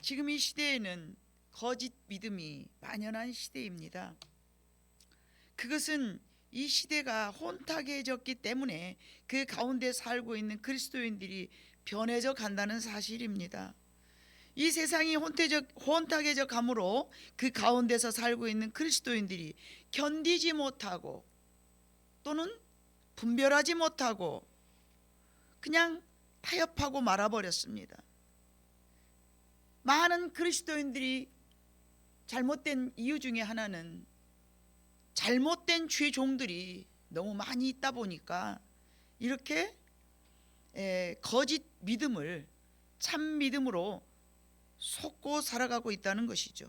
지금 이 시대에는 거짓 믿음이 만연한 시대입니다. 그것은 이 시대가 혼탁해졌기 때문에 그 가운데 살고 있는 그리스도인들이 변해져 간다는 사실입니다. 이 세상이 혼탁해져 가므로 그 가운데서 살고 있는 그리스도인들이 견디지 못하고 또는 분별하지 못하고 그냥 타협하고 말아버렸습니다. 많은 그리스도인들이 잘못된 이유 중에 하나는 잘못된 죄 종들이 너무 많이 있다 보니까 이렇게 거짓 믿음을 참 믿음으로 속고 살아가고 있다는 것이죠.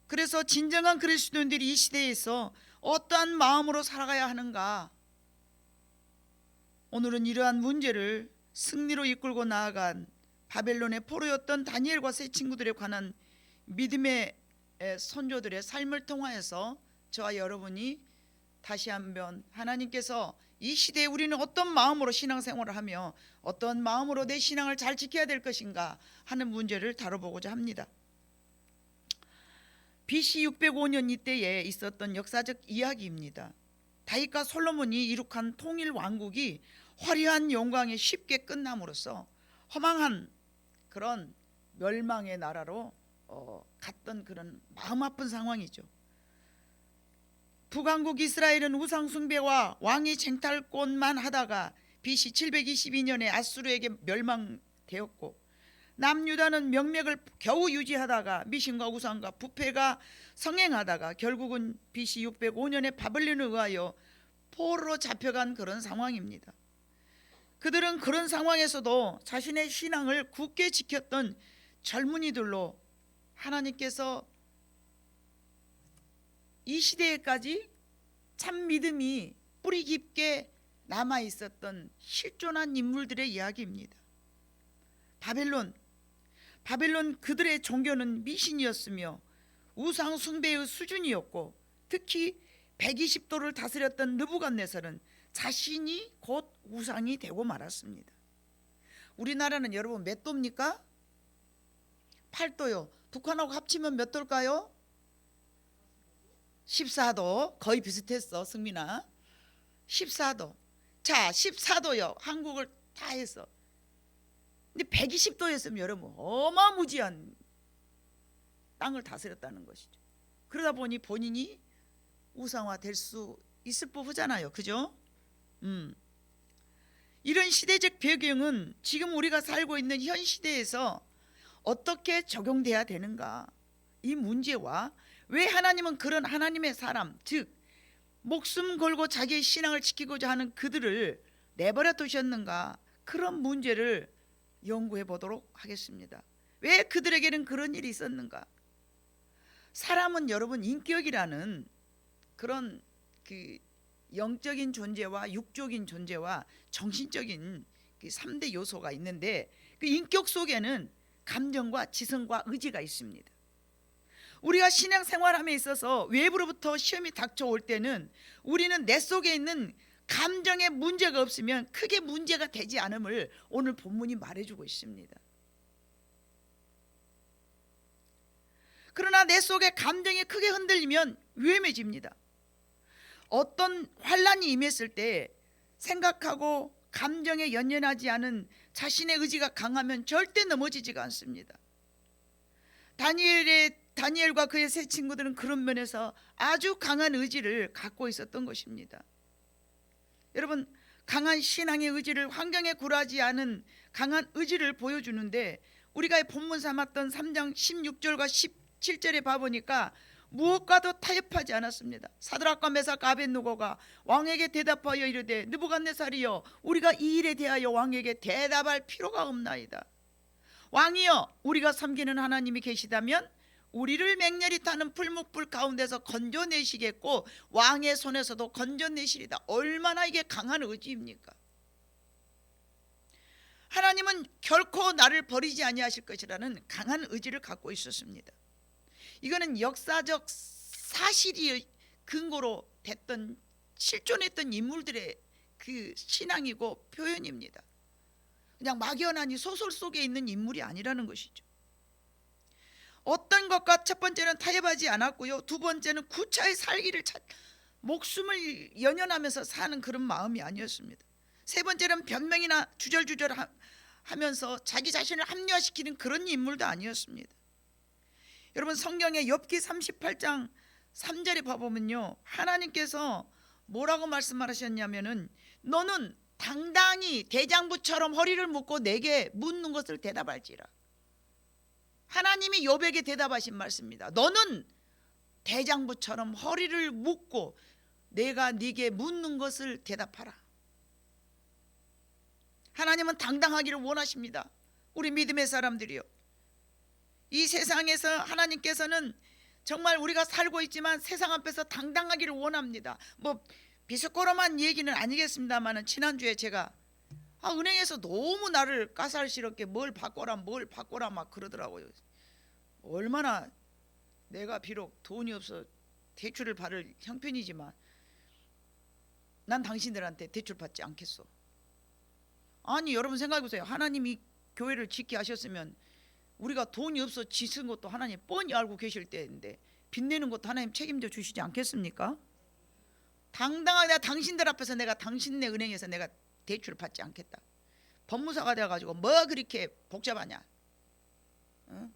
그래서 진정한 그리스도인들이 이 시대에서 어떠한 마음으로 살아가야 하는가, 오늘은 이러한 문제를 승리로 이끌고 나아간 바벨론의 포로였던 다니엘과 세 친구들에 관한 믿음의 선조들의 삶을 통하여서 저와 여러분이 다시 한번 하나님께서 이 시대에 우리는 어떤 마음으로 신앙생활을 하며 어떤 마음으로 내 신앙을 잘 지켜야 될 것인가 하는 문제를 다뤄보고자 합니다. BC 605년 이때에 있었던 역사적 이야기입니다. 다윗과 솔로몬이 이룩한 통일 왕국이 화려한 영광에 쉽게 끝남으로써 허망한 그런 멸망의 나라로 갔던 그런 마음 아픈 상황이죠. 북왕국 이스라엘은 우상 숭배와 왕위 쟁탈권만 하다가 BC 722년에 아수르에게 멸망되었고, 남유다는 명맥을 겨우 유지하다가 미신과 우상과 부패가 성행하다가 결국은 BC 605년에 바벨론에 의하여 포로로 잡혀간 그런 상황입니다. 그들은 그런 상황에서도 자신의 신앙을 굳게 지켰던 젊은이들로 하나님께서 이 시대에까지 참 믿음이 뿌리 깊게 남아 있었던 실존한 인물들의 이야기입니다. 바벨론 그들의 종교는 미신이었으며 우상 숭배의 수준이었고, 특히 120도를 다스렸던 느부갓네살은 자신이 곧 우상이 되고 말았습니다. 우리나라는 여러분 몇 도입니까? 8도요. 북한하고 합치면 몇 도일까요? 14도. 거의 비슷했어, 승민아. 14도. 자, 14도요. 한국을 다 해서. 근데 120도였으면 여러분 어마무지한 땅을 다스렸다는 것이죠. 그러다 보니 본인이 우상화 될 수 있을 법하잖아요. 그죠? 이런 시대적 배경은 지금 우리가 살고 있는 현 시대에서 어떻게 적용돼야 되는가, 이 문제와 왜 하나님은 그런 하나님의 사람, 즉 목숨 걸고 자기의 신앙을 지키고자 하는 그들을 내버려 두셨는가, 그런 문제를 연구해 보도록 하겠습니다. 왜 그들에게는 그런 일이 있었는가? 사람은 여러분 인격이라는 그런 그 영적인 존재와 육적인 존재와 정신적인 그 3대 요소가 있는데, 그 인격 속에는 감정과 지성과 의지가 있습니다. 우리가 신앙생활함에 있어서 외부로부터 시험이 닥쳐올 때는 우리는 내 속에 있는 감정에 문제가 없으면 크게 문제가 되지 않음을 오늘 본문이 말해주고 있습니다. 그러나 내 속에 감정이 크게 흔들리면 위험해집니다. 어떤 환란이 임했을 때 생각하고 감정에 연연하지 않은 자신의 의지가 강하면 절대 넘어지지가 않습니다. 다니엘과 그의 세 친구들은 그런 면에서 아주 강한 의지를 갖고 있었던 것입니다. 여러분, 강한 신앙의 의지를, 환경에 굴하지 않은 강한 의지를 보여주는데, 우리가 본문 삼았던 3장 16절과 17절에 봐보니까 무엇과도 타협하지 않았습니다. 사드락과 메삭과 아벳느고가 왕에게 대답하여 이르되, 느부갓네살이여, 우리가 이 일에 대하여 왕에게 대답할 필요가 없나이다. 왕이여, 우리가 섬기는 하나님이 계시다면 우리를 맹렬히 타는 풀무불 가운데서 건져내시겠고 왕의 손에서도 건져내시리다. 얼마나 이게 강한 의지입니까? 하나님은 결코 나를 버리지 아니하실 것이라는 강한 의지를 갖고 있었습니다. 이거는 역사적 사실이 근거로 됐던, 실존했던 인물들의 그 신앙이고 표현입니다. 그냥 막연하니 소설 속에 있는 인물이 아니라는 것이죠. 어떤 것과 첫 번째는 타협하지 않았고요. 두 번째는 구차히 살기를 목숨을 연연하면서 사는 그런 마음이 아니었습니다. 세 번째는 변명이나 주절주절 하면서 자기 자신을 합리화시키는 그런 인물도 아니었습니다. 여러분, 성경의 욥기 38장 3절에 봐보면요, 하나님께서 뭐라고 말씀하셨냐면은 너는 당당히 대장부처럼 허리를 묶고 내게 묻는 것을 대답할지라. 하나님이 욥에게 대답하신 말씀입니다. 너는 대장부처럼 허리를 묶고 내가 네게 묻는 것을 대답하라. 하나님은 당당하기를 원하십니다. 우리 믿음의 사람들이요, 이 세상에서 하나님께서는 정말 우리가 살고 있지만 세상 앞에서 당당하기를 원합니다. 뭐 비스코럼한 얘기는 아니겠습니다만, 지난주에 제가 은행에서 너무 나를 까살스럽게 뭘 바꿔라 막 그러더라고요. 얼마나 내가 비록 돈이 없어 대출을 받을 형편이지만 난 당신들한테 대출 받지 않겠어. 아니, 여러분 생각해보세요. 하나님이 교회를 짓게 하셨으면 우리가 돈이 없어 짓은 것도 하나님 뻔히 알고 계실 때인데 빚내는 것도 하나님 책임져 주시지 않겠습니까? 당당하게 내가 당신들 앞에서 내가 당신네 은행에서 내가 대출을 받지 않겠다. 법무사가 돼가지고 뭐 그렇게 복잡하냐? 어?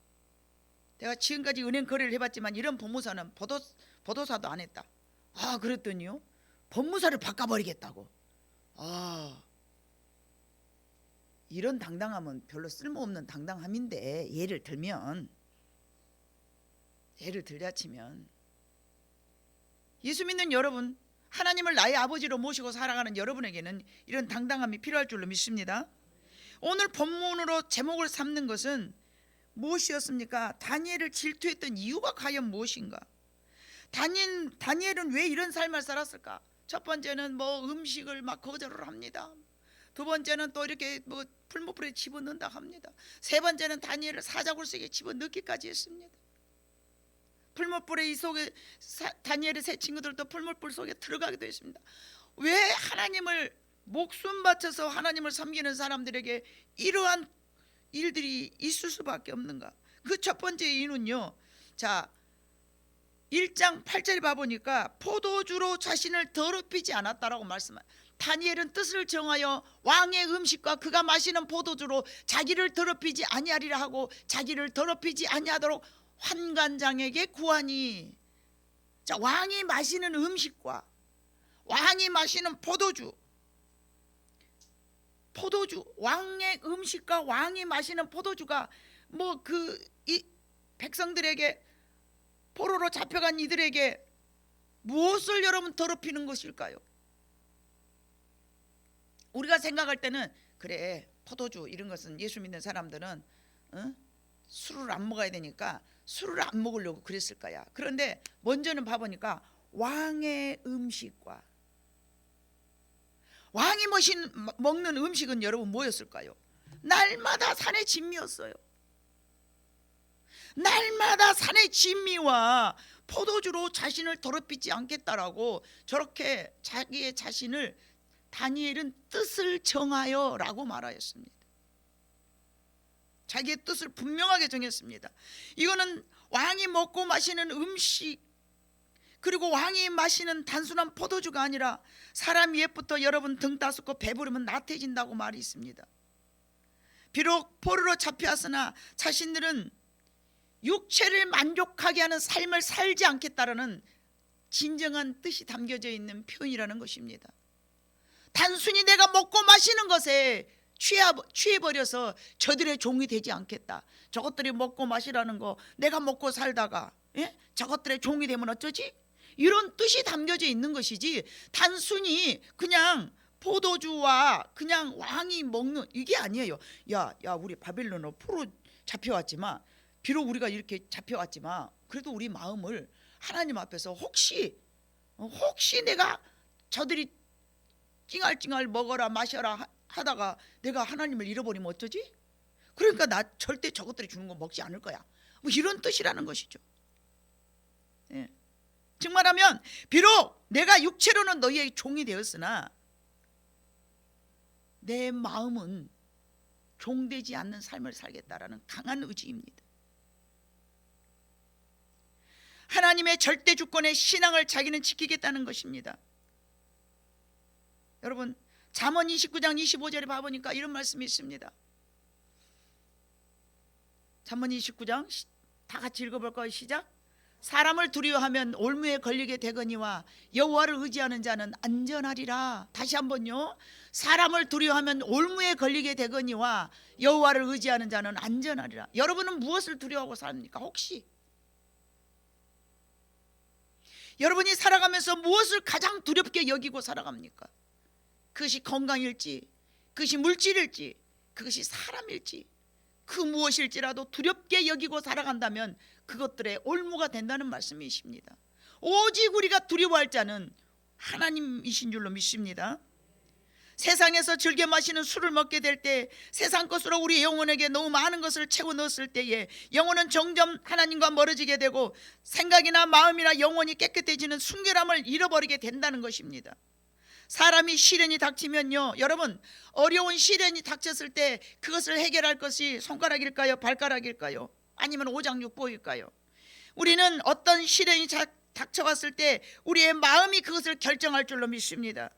내가 지금까지 은행 거래를 해봤지만 이런 법무사는 보도사도 안 했다. 그랬더니요, 법무사를 바꿔버리겠다고. 이런 당당함은 별로 쓸모없는 당당함인데, 예를 들자치면 예수 믿는 여러분, 하나님을 나의 아버지로 모시고 살아가는 여러분에게는 이런 당당함이 필요할 줄로 믿습니다. 오늘 본문으로 제목을 삼는 것은 무엇이었습니까? 다니엘을 질투했던 이유가 과연 무엇인가? 다니엘은 왜 이런 삶을 살았을까? 첫 번째는 음식을 막 거절을 합니다. 두 번째는 또 이렇게 풀무불에 집어넣는다 합니다. 세 번째는 다니엘을 사자굴 속에 집어넣기까지 했습니다. 풀무불에 이 속에 다니엘의 세 친구들도 풀무불 속에 들어가기도 했습니다. 왜 하나님을 목숨 바쳐서 하나님을 섬기는 사람들에게 이러한 일들이 있을 수밖에 없는가? 그 첫 번째 이유는요, 자 1장 8절에 봐보니까 포도주로 자신을 더럽히지 않았다라고 말씀합니다. 다니엘은 뜻을 정하여 왕의 음식과 그가 마시는 포도주로 자기를 더럽히지 아니하리라 하고 자기를 더럽히지 아니하도록 환관장에게 구하니. 자, 왕이 마시는 음식과 왕이 마시는 포도주, 왕의 음식과 왕이 마시는 포도주가 이 백성들에게, 포로로 잡혀간 이들에게 무엇을 여러분 더럽히는 것일까요? 우리가 생각할 때는 그래, 포도주 이런 것은 예수 믿는 사람들은 술을 안 먹어야 되니까 술을 안 먹으려고 그랬을 거야. 그런데 먼저는 봐보니까 왕의 음식과 왕이 먹는 음식은 여러분 뭐였을까요? 날마다 산의 진미였어요. 날마다 산의 진미와 포도주로 자신을 더럽히지 않겠다라고 저렇게 자기의 자신을 다니엘은 뜻을 정하여 라고 말하였습니다. 자기의 뜻을 분명하게 정했습니다. 이거는 왕이 먹고 마시는 음식, 그리고 왕이 마시는 단순한 포도주가 아니라 사람 옛부터 여러분 등 따숩고 배부르면 나태해진다고 말이 있습니다. 비록 포로로 잡혀왔으나 자신들은 육체를 만족하게 하는 삶을 살지 않겠다라는 진정한 뜻이 담겨져 있는 표현이라는 것입니다. 단순히 내가 먹고 마시는 것에 취해버려서 저들의 종이 되지 않겠다. 저것들이 먹고 마시라는 거 내가 먹고 살다가 저것들의 종이 되면 어쩌지? 이런 뜻이 담겨져 있는 것이지, 단순히 그냥 포도주와 그냥 왕이 먹는 이게 아니에요. 야 우리 바벨론으로 포로 잡혀왔지만, 비록 우리가 이렇게 잡혀왔지만 그래도 우리 마음을 하나님 앞에서 혹시 내가 저들이 찡알찡알 먹어라 마셔라 하다가 내가 하나님을 잃어버리면 어쩌지? 그러니까 나 절대 저것들이 주는 거 먹지 않을 거야. 이런 뜻이라는 것이죠. 즉 말하면 비록 내가 육체로는 너희의 종이 되었으나 내 마음은 종되지 않는 삶을 살겠다라는 강한 의지입니다. 하나님의 절대 주권의 신앙을 자기는 지키겠다는 것입니다. 여러분 잠언 29장 25절에 봐보니까 이런 말씀이 있습니다. 잠언 29장 다 같이 읽어볼까요? 시작. 사람을 두려워하면 올무에 걸리게 되거니와 여호와를 의지하는 자는 안전하리라. 다시 한번요. 사람을 두려워하면 올무에 걸리게 되거니와 여호와를 의지하는 자는 안전하리라. 여러분은 무엇을 두려워하고 삽니까? 혹시 여러분이 살아가면서 무엇을 가장 두렵게 여기고 살아갑니까? 그것이 건강일지, 그것이 물질일지, 그것이 사람일지, 그 무엇일지라도 두렵게 여기고 살아간다면 그것들의 올무가 된다는 말씀이십니다. 오직 우리가 두려워할 자는 하나님이신 줄로 믿습니다. 세상에서 즐겨 마시는 술을 먹게 될 때 세상 것으로 우리 영혼에게 너무 많은 것을 채워 넣었을 때에 영혼은 점점 하나님과 멀어지게 되고 생각이나 마음이나 영혼이 깨끗해지는 순결함을 잃어버리게 된다는 것입니다. 사람이 시련이 닥치면요, 여러분 어려운 시련이 닥쳤을 때 그것을 해결할 것이 손가락일까요? 발가락일까요? 아니면 오장육부일까요? 우리는 어떤 시련이 닥쳐왔을 때 우리의 마음이 그것을 결정할 줄로 믿습니다.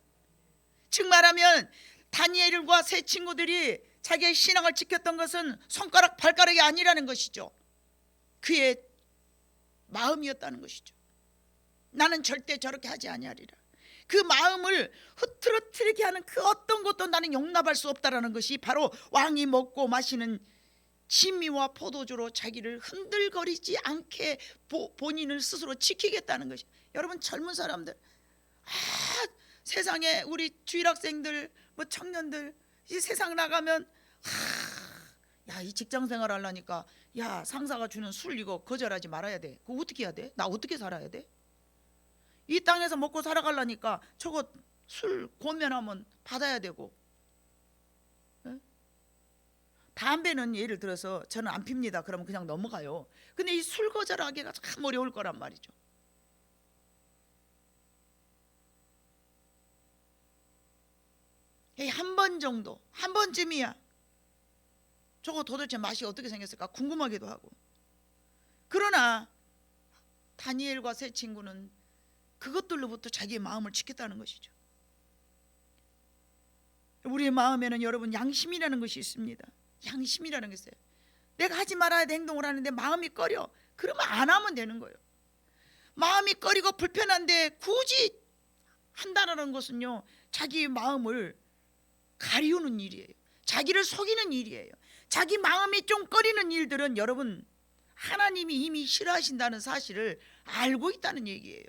즉 말하면 다니엘과 세 친구들이 자기의 신앙을 지켰던 것은 손가락 발가락이 아니라는 것이죠. 그의 마음이었다는 것이죠. 나는 절대 저렇게 하지 아니하리라. 그 마음을 흐트러뜨리게 하는 그 어떤 것도 나는 용납할 수 없다라는 것이 바로 왕이 먹고 마시는 진미와 포도주로 자기를 흔들거리지 않게 본인을 스스로 지키겠다는 것이. 여러분 젊은 사람들, 세상에 우리 주일학생들, 뭐 청년들, 이 세상 나가면 야, 이 직장생활 하려니까 야, 상사가 주는 술 이거 거절하지 말아야 돼. 그거 어떻게 해야 돼? 나 어떻게 살아야 돼? 이 땅에서 먹고 살아가려니까 저거 술 고면하면 받아야 되고. 네? 담배는 예를 들어서 저는 안 핍니다. 그러면 그냥 넘어가요. 근데 이 술 거절하기가 참 어려울 거란 말이죠. 한 번 정도, 한 번쯤이야. 저거 도대체 맛이 어떻게 생겼을까 궁금하기도 하고. 그러나 다니엘과 세 친구는 그것들로부터 자기의 마음을 지켰다는 것이죠. 우리의 마음에는 여러분 양심이라는 것이 있습니다. 양심이라는 게 있어요. 내가 하지 말아야 될 행동을 하는데 마음이 꺼려. 그러면 안 하면 되는 거예요. 마음이 꺼리고 불편한데 굳이 한다는 것은요, 자기의 마음을 가리우는 일이에요. 자기를 속이는 일이에요. 자기 마음이 좀 꺼리는 일들은 여러분 하나님이 이미 싫어하신다는 사실을 알고 있다는 얘기예요.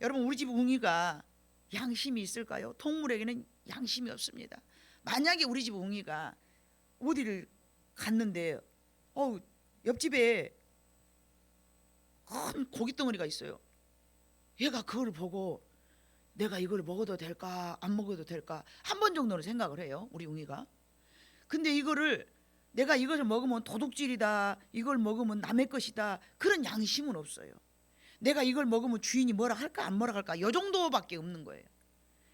여러분 우리 집 웅이가 양심이 있을까요? 동물에게는 양심이 없습니다. 만약에 우리 집 웅이가 어디를 갔는데 옆집에 큰 고깃덩어리가 있어요. 얘가 그걸 보고 내가 이걸 먹어도 될까 안 먹어도 될까 한 번 정도는 생각을 해요, 우리 웅이가. 근데 이거를 내가 이것을 먹으면 도둑질이다, 이걸 먹으면 남의 것이다, 그런 양심은 없어요. 내가 이걸 먹으면 주인이 뭐라 할까 안 뭐라 할까 이 정도밖에 없는 거예요.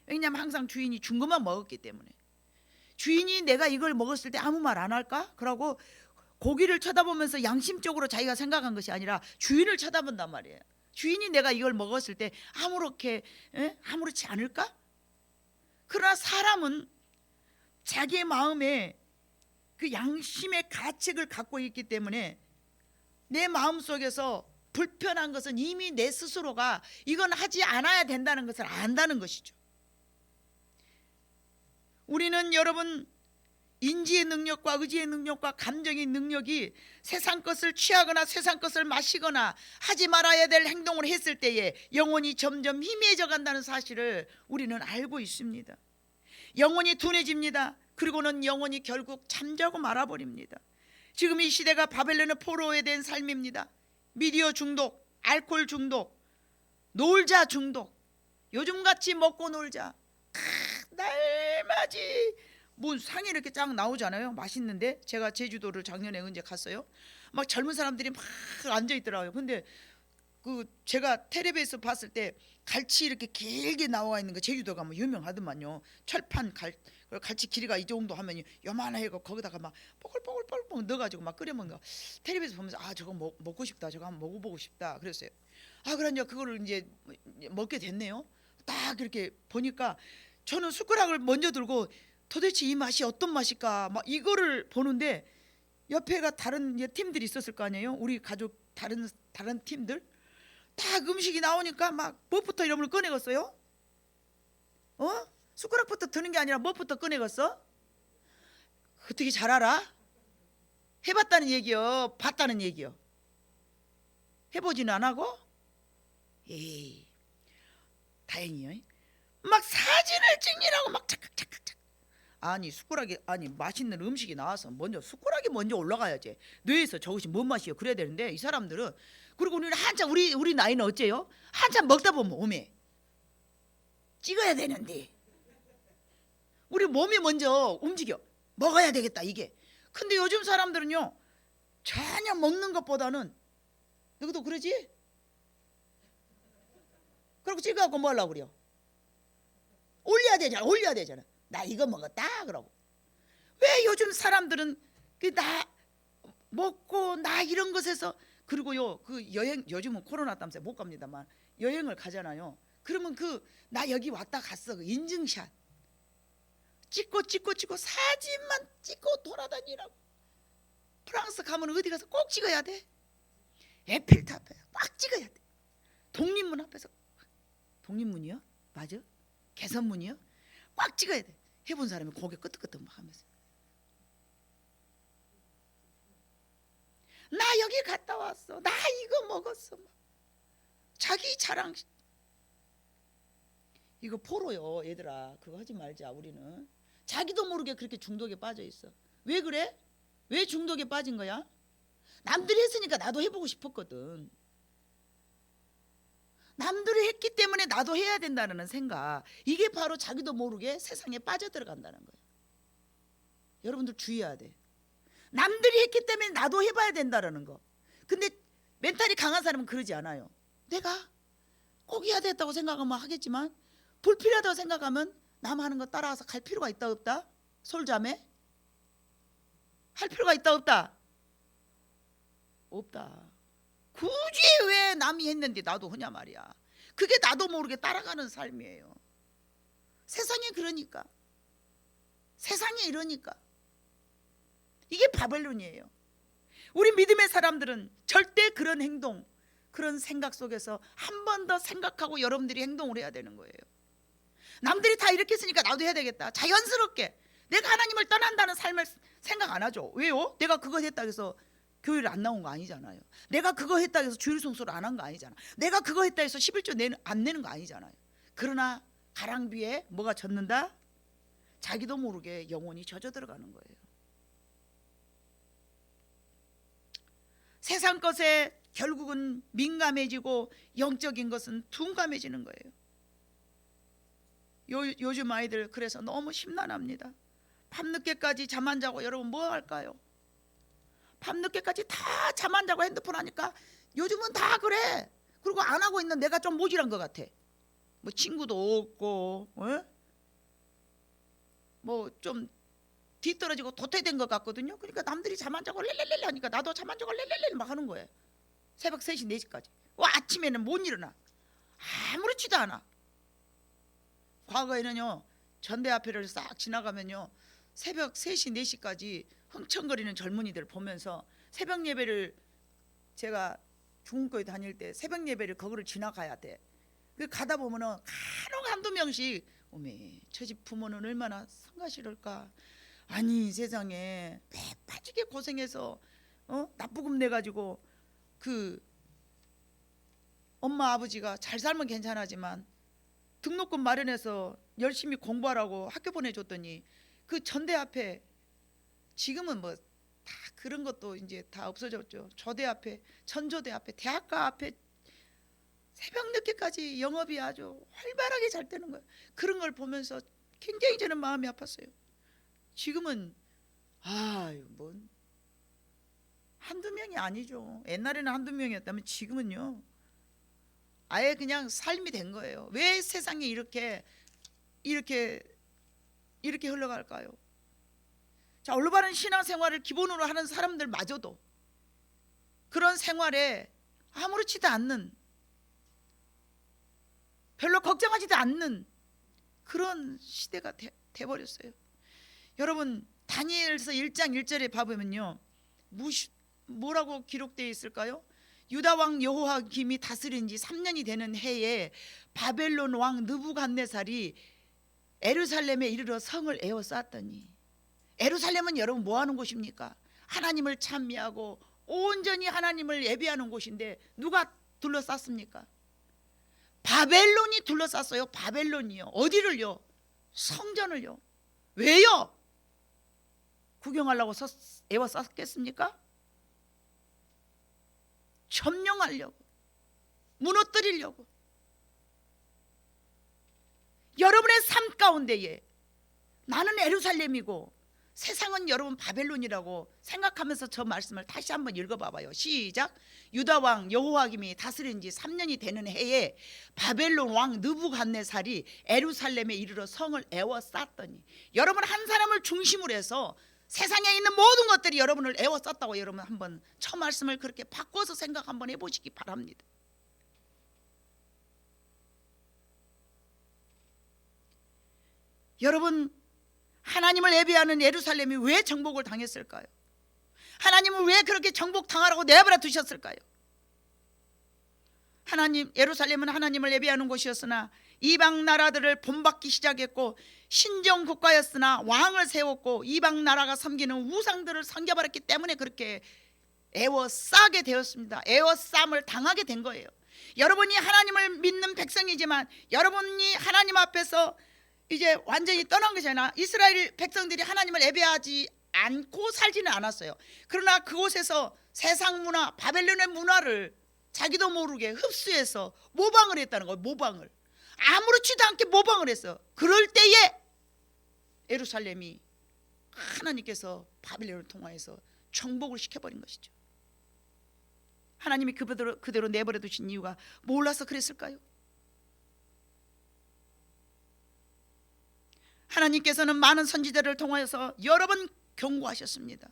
왜냐하면 항상 주인이 준 것만 먹었기 때문에. 주인이 내가 이걸 먹었을 때 아무 말 안 할까? 그러고 고기를 쳐다보면서 양심적으로 자기가 생각한 것이 아니라 주인을 쳐다본단 말이에요. 주인이 내가 이걸 먹었을 때 아무렇지 않을까? 그러나 사람은 자기의 마음에 그 양심의 가책을 갖고 있기 때문에 내 마음속에서 불편한 것은 이미 내 스스로가 이건 하지 않아야 된다는 것을 안다는 것이죠. 우리는 여러분 인지의 능력과 의지의 능력과 감정의 능력이 세상 것을 취하거나 세상 것을 마시거나 하지 말아야 될 행동을 했을 때에 영혼이 점점 희미해져 간다는 사실을 우리는 알고 있습니다. 영혼이 둔해집니다. 그리고는 영혼이 결국 잠자고 말아버립니다. 지금 이 시대가 바벨론의 포로에 된 삶입니다. 미디어 중독, 알코올 중독, 놀자 중독. 요즘같이 먹고 놀자, 날맞이 뭐 상이 이렇게 쫙 나오잖아요. 맛있는데 제가 제주도를 작년에 언제 갔어요. 막 젊은 사람들이 막 앉아 있더라고요. 근데 그 제가 텔레비에서 봤을 때 갈치 이렇게 길게 나와 있는 거 제주도가 뭐 유명하더만요. 철판 갈 갈치 길이가 이 정도 하면 요만해고 거기다가 막 뽀글뽀글 넣어가지고 막 끓여 먹는 거 텔레비에서 보면서 아 저거 먹고 싶다, 저거 한번 먹어보고 싶다 그랬어요. 아 그러니까 그거를 이제 먹게 됐네요. 딱 이렇게 보니까 저는 숟가락을 먼저 들고 도대체 이 맛이 어떤 맛일까 막 이거를 보는데 옆에가 다른 이제 팀들이 있었을 거 아니에요. 우리 가족 다른 팀들 딱 음식이 나오니까 막 뭐부터 이런 걸 꺼내갔어요. 숟가락부터 드는 게 아니라 뭐부터 꺼내갔어? 어떻게 잘 알아? 해봤다는 얘기요, 봤다는 얘기요. 해보지는 안 하고? 에이, 다행이요. 막 사진을 찍느라고 막 착각. 아니 숟가락이 아니 맛있는 음식이 나와서 먼저 숟가락이 먼저 올라가야지. 뇌에서 저것이 뭔 맛이요? 그래야 되는데 이 사람들은 그리고 우리는 한참 우리 나이는 어째요? 한참 먹다 보면 몸에 찍어야 되는데 우리 몸이 먼저 움직여 먹어야 되겠다 이게. 근데 요즘 사람들은요 전혀 먹는 것보다는 너희도 그러지? 그리고 찍어갖고 뭐 하려고 그래요? 올려야 되잖아. 나 이거 먹었다 그러고. 왜 요즘 사람들은 그 나 먹고 나 이런 것에서 그리고요 그 여행 요즘은 코로나 때문에 못 갑니다만 여행을 가잖아요. 그러면 그 나 여기 왔다 갔어 그 인증샷 찍고 사진만 찍고 돌아다니라고. 프랑스 가면 어디 가서 꼭 찍어야 돼. 에펠탑 앞에 꽉 찍어야 돼. 독립문 앞에서 독립문이요? 맞아? 개선문이요? 꽉 찍어야 돼. 해본 사람이 고개 끄덕끄덕 막 하면서 나 여기 갔다 왔어. 나 이거 먹었어. 막. 자기 자랑. 이거 포로요 얘들아. 그거 하지 말자. 우리는 자기도 모르게 그렇게 중독에 빠져 있어. 왜 그래? 왜 중독에 빠진 거야? 남들이 했으니까 나도 해보고 싶었거든. 남들이 했기 때문에 나도 해야 된다는 생각. 이게 바로 자기도 모르게 세상에 빠져들어간다는 거예요. 여러분들 주의해야 돼. 남들이 했기 때문에 나도 해봐야 된다는 거. 근데 멘탈이 강한 사람은 그러지 않아요. 내가 꼭 해야 되겠다고 생각하면 하겠지만 불필요하다고 생각하면 남 하는 거 따라와서 갈 필요가 있다 없다? 솔자매? 할 필요가 있다 없다? 없다. 굳이 왜 남이 했는데 나도 하냐 말이야. 그게 나도 모르게 따라가는 삶이에요. 세상에 그러니까. 세상에 이러니까. 이게 바벨론이에요. 우리 믿음의 사람들은 절대 그런 행동, 그런 생각 속에서 한 번 더 생각하고 여러분들이 행동을 해야 되는 거예요. 남들이 다 이렇게 했으니까 나도 해야 되겠다. 자연스럽게 내가 하나님을 떠난다는 삶을 생각 안 하죠. 왜요? 내가 그거 했다고 해서 교회를 안 나온 거 아니잖아요. 내가 그거 했다고 해서 주일 성수를 안 한 거 아니잖아. 내가 그거 했다고 해서 11조 안 내는 거 아니잖아요. 그러나 가랑비에 뭐가 젖는다? 자기도 모르게 영혼이 젖어 들어가는 거예요. 세상 것에 결국은 민감해지고 영적인 것은 둔감해지는 거예요. 요즘 아이들 그래서 너무 심란합니다. 밤늦게까지 잠 안 자고 여러분 뭐 할까요? 밤늦게까지 다 잠 안 자고 핸드폰 하니까 요즘은 다 그래. 그리고 안 하고 있는 내가 좀 모질한 것 같아. 뭐 친구도 없고 뭐 좀 뒤떨어지고 도태된 것 같거든요. 그러니까 남들이 잠 안 자고 렐렐렐 하니까 나도 잠 안 자고 렐렐렐 막 하는 거예요. 새벽 3시 4시까지. 아침에는 못 일어나. 아무렇지도 않아. 과거에는요 전대 앞에를 싹 지나가면요 새벽 3시 4시까지 흥청거리는 젊은이들 보면서 새벽 예배를 제가 중국교회 다닐 때 새벽 예배를 거기를 지나가야 돼. 그 가다 보면은 간혹 한두 명씩 어메 저 집 부모는 얼마나 성가시럴까. 아니 세상에 배 빠지게 고생해서 납부금 내가지고 그 엄마 아버지가 잘 살면 괜찮아지만 등록금 마련해서 열심히 공부하라고 학교 보내줬더니 그 전대 앞에 지금은 뭐 다 그런 것도 이제 다 없어졌죠. 조대 앞에 전조대 앞에 대학가 앞에 새벽 늦게까지 영업이 아주 활발하게 잘 되는 거예요. 그런 걸 보면서 굉장히 저는 마음이 아팠어요. 지금은 뭐 한두 명이 아니죠. 옛날에는 한두 명이었다면 지금은요 아예 그냥 삶이 된 거예요. 왜 세상에 이렇게 이렇게 흘러갈까요? 자, 올바른 신앙생활을 기본으로 하는 사람들마저도 그런 생활에 아무렇지도 않는, 별로 걱정하지도 않는 그런 시대가 돼버렸어요. 여러분, 다니엘서 1장 1절에 봐보면요, 뭐라고 기록되어 있을까요? 유다 왕 여호야김이 다스린 지 3년이 되는 해에 바벨론 왕 느부갓네살이 예루살렘에 이르러 성을 에워쌌더니, 예루살렘은 여러분 뭐 하는 곳입니까? 하나님을 찬미하고 온전히 하나님을 예배하는 곳인데 누가 둘러쌌습니까? 바벨론이 둘러쌌어요. 바벨론이요. 어디를요? 성전을요. 왜요? 구경하려고 에워쌌겠습니까? 점령하려고, 무너뜨리려고. 여러분의 삶 가운데에 나는 예루살렘이고 세상은 여러분 바벨론이라고 생각하면서 저 말씀을 다시 한번 읽어봐봐요. 시작. 유다 왕 여호야김이 다스린 지 3년이 되는 해에 바벨론 왕 느부갓네살이 예루살렘에 이르러 성을 에워쌌더니, 여러분 한 사람을 중심으로 해서 세상에 있는 모든 것들이 여러분을 에워쌌다고 여러분 한번 저 말씀을 그렇게 바꿔서 생각 한번 해보시기 바랍니다. 여러분, 하나님을 예배하는 예루살렘이 왜 정복을 당했을까요? 하나님을 왜 그렇게 정복당하라고 내버려 두셨을까요? 예루살렘은 하나님을 예배하는 곳이었으나 이방 나라들을 본받기 시작했고, 신정 국가였으나 왕을 세웠고 이방 나라가 섬기는 우상들을 섬겨버렸기 때문에 그렇게 에워싸게 되었습니다. 에워싸움을 당하게 된 거예요. 여러분이 하나님을 믿는 백성이지만 여러분이 하나님 앞에서 이제 완전히 떠난 것이 아니라, 이스라엘 백성들이 하나님을 예배하지 않고 살지는 않았어요. 그러나 그곳에서 세상 문화, 바벨론의 문화를 자기도 모르게 흡수해서 모방을 했다는 거예요. 모방을, 아무렇지도 않게 모방을 했어요. 그럴 때에 예루살렘이 하나님께서 바벨론을 통하여서 정복을 시켜버린 것이죠. 하나님이 그대로 내버려 두신 이유가 몰라서 그랬을까요? 하나님께서는 많은 선지자를 통하여서 여러 번 경고하셨습니다.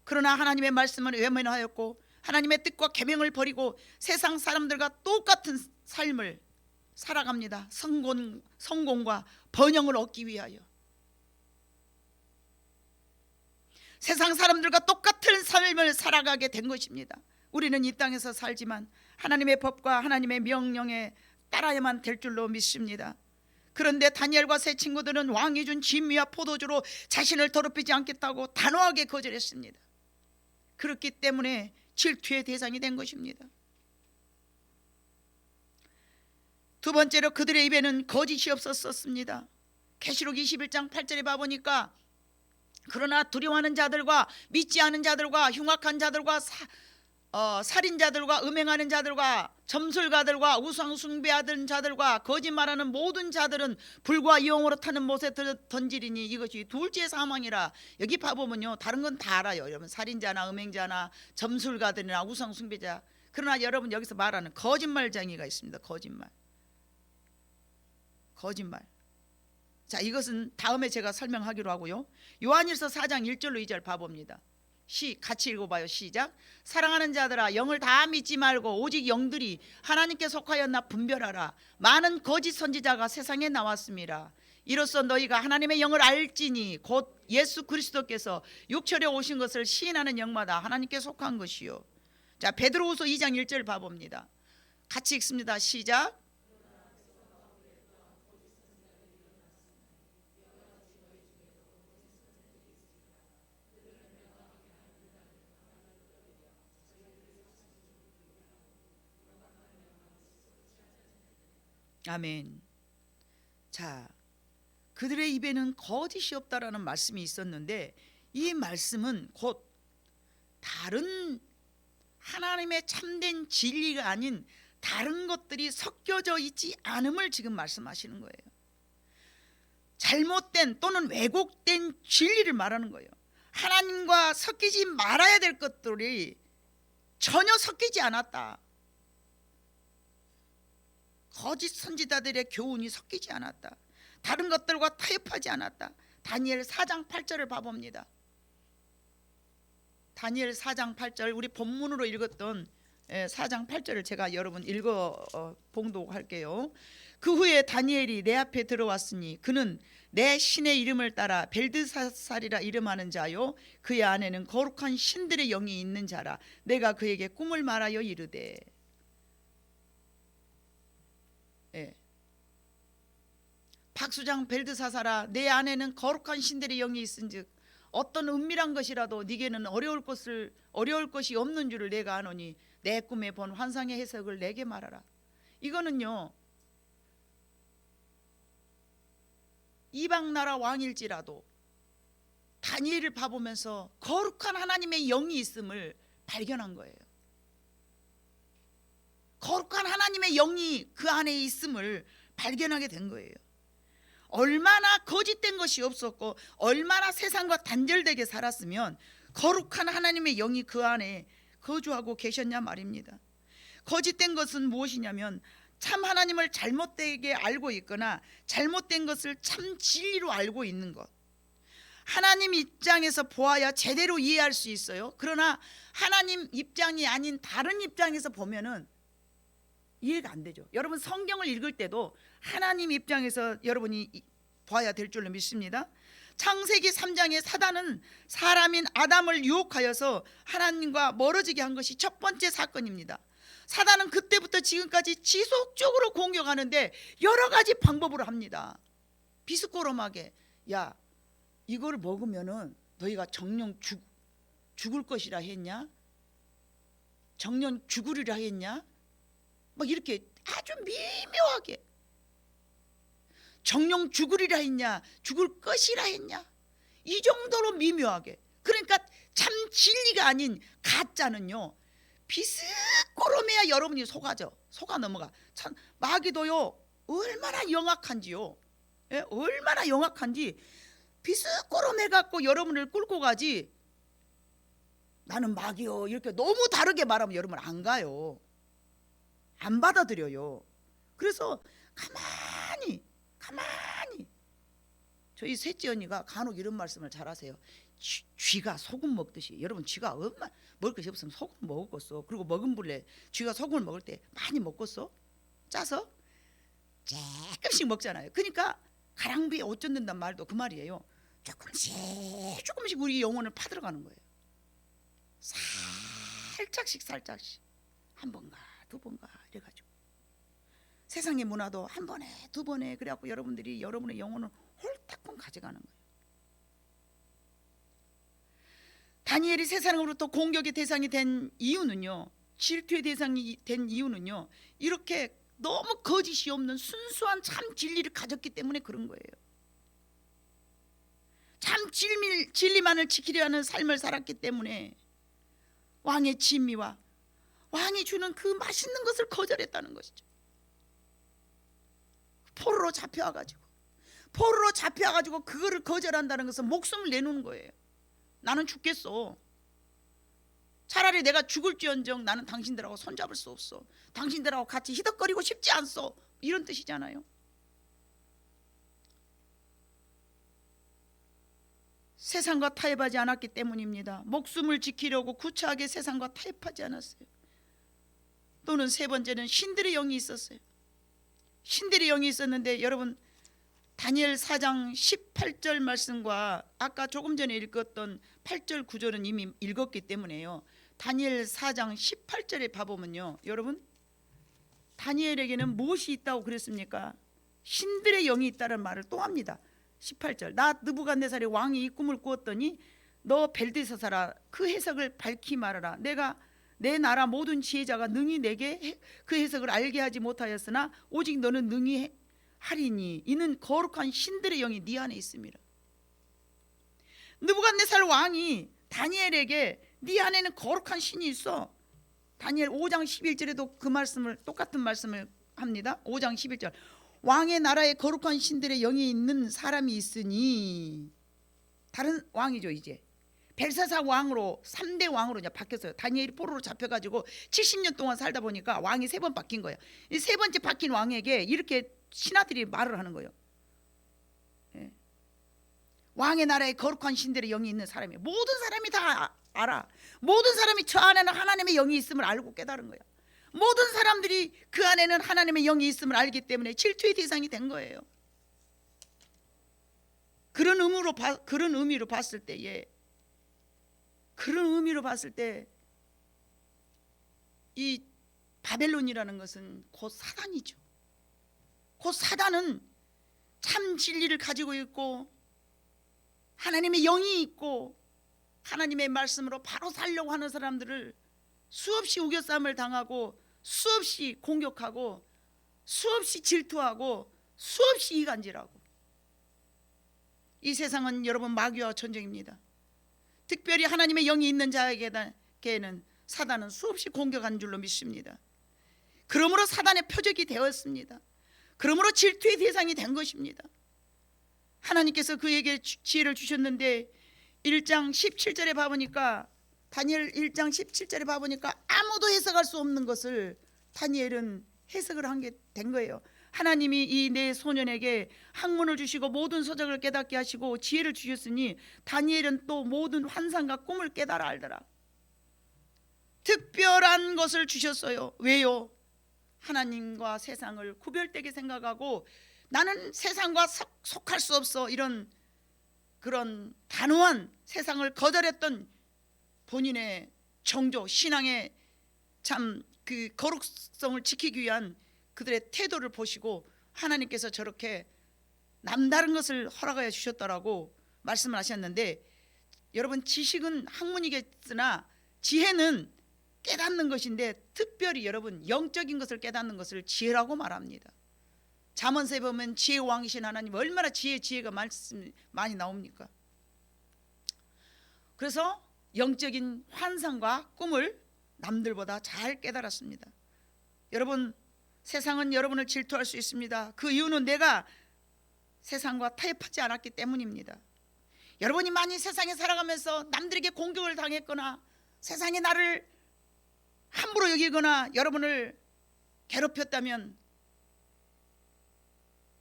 그러나 하나님의 말씀을 외면하였고 하나님의 뜻과 계명을 버리고 세상 사람들과 똑같은 삶을 살아갑니다. 성공과 번영을 얻기 위하여 세상 사람들과 똑같은 삶을 살아가게 된 것입니다. 우리는 이 땅에서 살지만 하나님의 법과 하나님의 명령에 따라야만 될 줄로 믿습니다. 그런데 다니엘과 세 친구들은 왕이 준 진미와 포도주로 자신을 더럽히지 않겠다고 단호하게 거절했습니다. 그렇기 때문에 질투의 대상이 된 것입니다. 두 번째로 그들의 입에는 거짓이 없었습니다. 계시록 21장 8절에 봐보니까, 그러나 두려워하는 자들과 믿지 않은 자들과 흉악한 자들과 살인자들과 음행하는 자들과 점술가들과 우상 숭배하는 자들과 거짓말하는 모든 자들은 불과 이용으로 타는 못에 던지리니 이것이 둘째 사망이라. 여기 봐보면요, 다른 건 다 알아요. 여러분, 살인자나 음행자나 점술가들이나 우상 숭배자. 그러나 여러분, 여기서 말하는 거짓말쟁이가 있습니다. 거짓말. 자, 이것은 다음에 제가 설명하기로 하고요. 요한일서 4장 1절로 2절 봐봅니다. 같이 읽어봐요. 시작. 사랑하는 자들아, 영을 다 믿지 말고 오직 영들이 하나님께 속하였나 분별하라. 많은 거짓 선지자가 세상에 나왔습니다. 이로써 너희가 하나님의 영을 알지니 곧 예수 그리스도께서 육체로 오신 것을 시인하는 영마다 하나님께 속한 것이요. 자, 베드로후서 2장 1절 봐봅니다. 같이 읽습니다. 시작. 아멘. 자, 그들의 입에는 거짓이 없다라는 말씀이 있었는데, 이 말씀은 곧 다른 하나님의 참된 진리가 아닌 다른 것들이 섞여져 있지 않음을 지금 말씀하시는 거예요. 잘못된 또는 왜곡된 진리를 말하는 거예요. 하나님과 섞이지 말아야 될 것들이 전혀 섞이지 않았다. 거짓 선지자들의 교훈이 섞이지 않았다. 다른 것들과 타협하지 않았다. 다니엘 4장 8절을 봐봅니다. 다니엘 4장 8절, 우리 본문으로 읽었던 4장 8절을 제가 여러분 읽어 봉독할게요. 그 후에 다니엘이 내 앞에 들어왔으니 그는 내 신의 이름을 따라 벨드사살이라 이름하는 자요 그의 안에는 거룩한 신들의 영이 있는 자라. 내가 그에게 꿈을 말하여 이르되, 박수장 벨드사살아, 내 안에는 거룩한 신들의 영이 있은즉 어떤 은밀한 것이라도 네게는 어려울 것이 없는 줄을 내가 아노니 내 꿈에 본 환상의 해석을 내게 말하라. 이거는요, 이방 나라 왕일지라도 다니엘을 봐보면서 거룩한 하나님의 영이 있음을 발견한 거예요. 거룩한 하나님의 영이 그 안에 있음을 발견하게 된 거예요. 얼마나 거짓된 것이 없었고 얼마나 세상과 단절되게 살았으면 거룩한 하나님의 영이 그 안에 거주하고 계셨냐 말입니다. 거짓된 것은 무엇이냐면 참 하나님을 잘못되게 알고 있거나 잘못된 것을 참 진리로 알고 있는 것. 하나님 입장에서 보아야 제대로 이해할 수 있어요. 그러나 하나님 입장이 아닌 다른 입장에서 보면은 이해가 안 되죠. 여러분 성경을 읽을 때도 하나님 입장에서 여러분이 봐야 될 줄로 믿습니다. 창세기 3장에 사단은 사람인 아담을 유혹하여서 하나님과 멀어지게 한 것이 첫 번째 사건입니다. 사단은 그때부터 지금까지 지속적으로 공격하는데 여러 가지 방법으로 합니다. 비스코롬하게, 야, 이걸 먹으면은 너희가 정령 죽을 것이라 했냐? 정령 죽으리라 했냐? 막 이렇게 아주 미묘하게, 정령 죽으리라 했냐, 죽을 것이라 했냐, 이 정도로 미묘하게. 그러니까 참 진리가 아닌 가짜는요 비스코롬해야 여러분이 속아 넘어가. 참 마귀도요 얼마나 영악한지요, 얼마나 영악한지 비스코롬해 갖고 여러분을 끌고 가지. 나는 마귀요 이렇게 너무 다르게 말하면 여러분 안 가요, 안 받아들여요. 그래서 가만히 저희 셋째 언니가 간혹 이런 말씀을 잘하세요. 쥐가 소금 먹듯이. 여러분 쥐가 얼마 먹을 것이 없으면 소금 먹었어. 그리고 먹은 불에 쥐가 소금을 먹을 때 많이 먹었어? 짜서 조금씩 먹잖아요. 그러니까 가랑비에 옷 젖는단 말도 그 말이에요. 조금씩 우리 영혼을 파들어가는 거예요. 살짝씩 한 번가 두 번가 이래가지고 세상의 문화도 한 번에 두 번에 그래갖고 여러분들이 여러분의 영혼을 홀딱쿵 가져가는 거예요. 다니엘이 세상으로부터 공격의 대상이 된 이유는요, 질투의 대상이 된 이유는요, 이렇게 너무 거짓이 없는 순수한 참 진리를 가졌기 때문에 그런 거예요. 참 진리만을 지키려 하는 삶을 살았기 때문에 왕의 진미와 왕이 주는 그 맛있는 것을 거절했다는 것이죠. 포로로 잡혀가지고 그거를 거절한다는 것은 목숨을 내놓는 거예요. 나는 죽겠어. 차라리 내가 죽을지언정 나는 당신들하고 손잡을 수 없어. 당신들하고 같이 희덕거리고 싶지 않소. 이런 뜻이잖아요. 세상과 타협하지 않았기 때문입니다. 목숨을 지키려고 구차하게 세상과 타협하지 않았어요. 또는 세 번째는 신들의 영이 있었어요. 신들의 영이 있었는데 여러분 다니엘 4장 18절 말씀과 아까 조금 전에 읽었던 8절 9절은 이미 읽었기 때문에요. 다니엘 4장 18절에 봐보면요, 여러분 다니엘에게는 무엇이 있다고 그랬습니까? 신들의 영이 있다는 말을 또 합니다. 18절, 나 느부갓네살이 왕이 이 꿈을 꾸었더니 너 벨드사살아 그 해석을 밝히 말하라. 내가 내 나라 모든 지혜자가 능히 내게 그 해석을 알게 하지 못하였으나 오직 너는 능히 하리니 이는 거룩한 신들의 영이 네 안에 있습니다. 느부갓네살 왕이 다니엘에게 네 안에는 거룩한 신이 있어. 다니엘 5장 11절에도 그 말씀을, 똑같은 말씀을 합니다. 5장 11절, 왕의 나라에 거룩한 신들의 영이 있는 사람이 있으니, 다른 왕이죠. 이제 벨사살 왕으로 3대 왕으로 이제 바뀌었어요. 다니엘이 포로로 잡혀가지고 70년 동안 살다 보니까 왕이 3번 바뀐 거예요. 이 세 번째 바뀐 왕에게 이렇게 신하들이 말을 하는 거예요. 왕의 나라에 거룩한 신들의 영이 있는 사람이, 모든 사람이 다 알아. 모든 사람이 저 안에는 하나님의 영이 있음을 알고 깨달은 거야. 모든 사람들이 그 안에는 하나님의 영이 있음을 알기 때문에 질투의 대상이 된 거예요. 그런 의미로 봤을 때 이 바벨론이라는 것은 곧 사단이죠. 곧 사단은 참 진리를 가지고 있고 하나님의 영이 있고 하나님의 말씀으로 바로 살려고 하는 사람들을 수없이 우겨쌈을 당하고 수없이 공격하고 수없이 질투하고 수없이 이간질하고, 이 세상은 여러분 마귀와 전쟁입니다. 특별히 하나님의 영이 있는 자에게는 사단은 수없이 공격한 줄로 믿습니다. 그러므로 사단의 표적이 되었습니다. 그러므로 질투의 대상이 된 것입니다. 하나님께서 그에게 지혜를 주셨는데 1장 17절에 봐보니까, 다니엘 1장 17절에 봐보니까 아무도 해석할 수 없는 것을 다니엘은 해석을 한 게 된 거예요. 하나님이 이 내 소년에게 학문을 주시고 모든 서적을 깨닫게 하시고 지혜를 주셨으니 다니엘은 또 모든 환상과 꿈을 깨달아 알더라. 특별한 것을 주셨어요. 왜요? 하나님과 세상을 구별되게 생각하고 나는 세상과 속할 수 없어, 이런 그런 단호한 세상을 거절했던 본인의 정조 신앙의 참 그 거룩성을 지키기 위한 그들의 태도를 보시고 하나님께서 저렇게 남다른 것을 허락하여 주셨다라고 말씀을 하셨는데, 여러분 지식은 학문이겠으나 지혜는 깨닫는 것인데 특별히 여러분 영적인 것을 깨닫는 것을 지혜라고 말합니다. 잠언서에 보면 지혜 왕이신 하나님, 얼마나 지혜가 많이 나옵니까? 그래서 영적인 환상과 꿈을 남들보다 잘 깨달았습니다. 여러분 세상은 여러분을 질투할 수 있습니다. 그 이유는 내가 세상과 타협하지 않았기 때문입니다. 여러분이 많이 세상에 살아가면서 남들에게 공격을 당했거나 세상이 나를 함부로 여기거나 여러분을 괴롭혔다면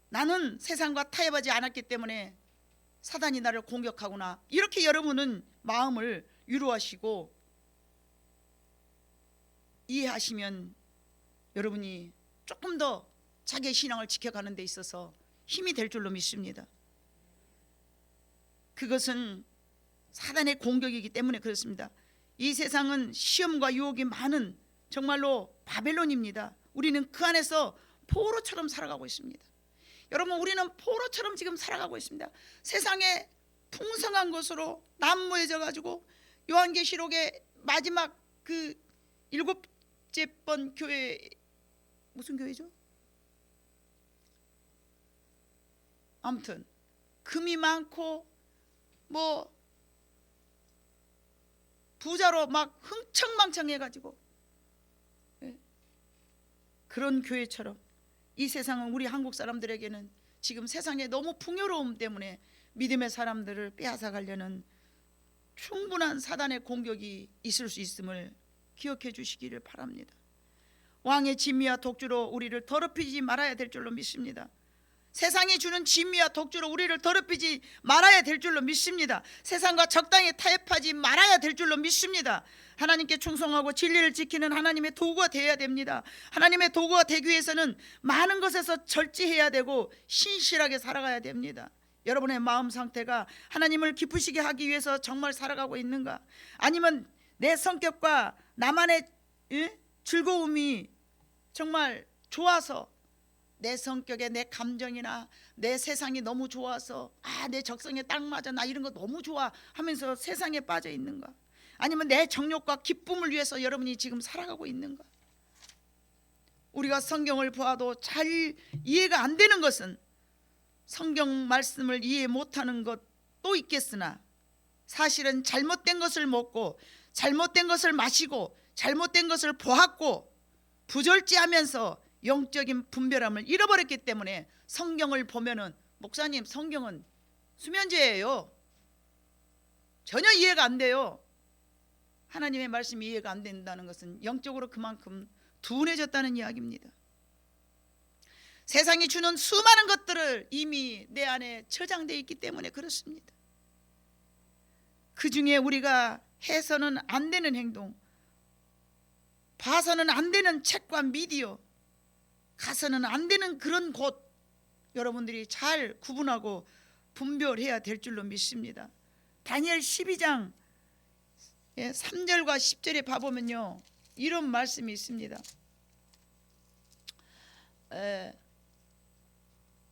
나는 세상과 타협하지 않았기 때문에 사단이 나를 공격하구나, 이렇게 여러분은 마음을 위로하시고 이해하시면 여러분이 조금 더 자기의 신앙을 지켜가는 데 있어서 힘이 될 줄로 믿습니다. 그것은 사단의 공격이기 때문에 그렇습니다. 이 세상은 시험과 유혹이 많은 정말로 바벨론입니다. 우리는 그 안에서 포로처럼 살아가고 있습니다. 여러분 우리는 포로처럼 지금 살아가고 있습니다. 세상에 풍성한 것으로 난무해져 가지고 요한계시록의 마지막 그 7째 번 교회, 무슨 교회죠? 아무튼 금이 많고 뭐 부자로 막 흥청망청해가지고 그런 교회처럼 이 세상은 우리 한국 사람들에게는 지금 세상에 너무 풍요로움 때문에 믿음의 사람들을 빼앗아가려는 충분한 사단의 공격이 있을 수 있음을 기억해 주시기를 바랍니다. 왕의 진미와 독주로 우리를 더럽히지 말아야 될 줄로 믿습니다. 세상이 주는 진미와 독주로 우리를 더럽히지 말아야 될 줄로 믿습니다. 세상과 적당히 타협하지 말아야 될 줄로 믿습니다. 하나님께 충성하고 진리를 지키는 하나님의 도구가 되어야 됩니다. 하나님의 도구가 되기 위해서는 많은 것에서 절제해야 되고 신실하게 살아가야 됩니다. 여러분의 마음 상태가 하나님을 기쁘시게 하기 위해서 정말 살아가고 있는가? 아니면 내 성격과 나만의 즐거움이 정말 좋아서 내 성격에 내 감정이나 내 세상이 너무 좋아서 내 적성에 딱 맞아, 나 이런 거 너무 좋아 하면서 세상에 빠져 있는가? 아니면 내 정욕과 기쁨을 위해서 여러분이 지금 살아가고 있는가? 우리가 성경을 보아도 잘 이해가 안 되는 것은 성경 말씀을 이해 못하는 것도 있겠으나 사실은 잘못된 것을 먹고 잘못된 것을 마시고 잘못된 것을 보았고 부절제하면서 영적인 분별함을 잃어버렸기 때문에 성경을 보면은 목사님 성경은 수면제예요, 전혀 이해가 안 돼요. 하나님의 말씀이 이해가 안 된다는 것은 영적으로 그만큼 둔해졌다는 이야기입니다. 세상이 주는 수많은 것들을 이미 내 안에 저장되어 있기 때문에 그렇습니다. 그 중에 우리가 해서는 안 되는 행동, 봐서는 안 되는 책과 미디어, 가서는 안 되는 그런 곳, 여러분들이 잘 구분하고 분별해야 될 줄로 믿습니다. 다니엘 12장 3절과 10절에 봐보면요, 이런 말씀이 있습니다.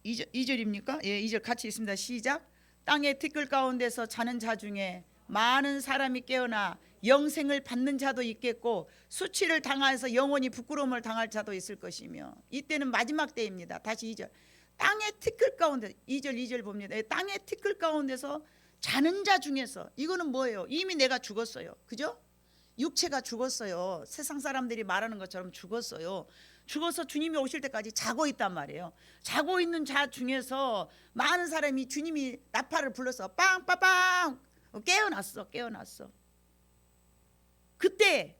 2절입니까? 예, 2절 같이 있습니다. 시작. 땅의 티끌 가운데서 자는 자 중에 많은 사람이 깨어나 영생을 받는 자도 있겠고 수치를 당하여서 영원히 부끄러움을 당할 자도 있을 것이며. 이때는 마지막 때입니다. 다시 2절. 땅의 티끌 가운데, 2절 봅니다. 땅의 티끌 가운데서 자는 자 중에서, 이거는 뭐예요? 이미 내가 죽었어요. 그죠? 육체가 죽었어요. 세상 사람들이 말하는 것처럼 죽었어요. 죽어서 주님이 오실 때까지 자고 있단 말이에요. 자고 있는 자 중에서 많은 사람이 주님이 나팔을 불러서 빵빵빵 깨어났어. 그때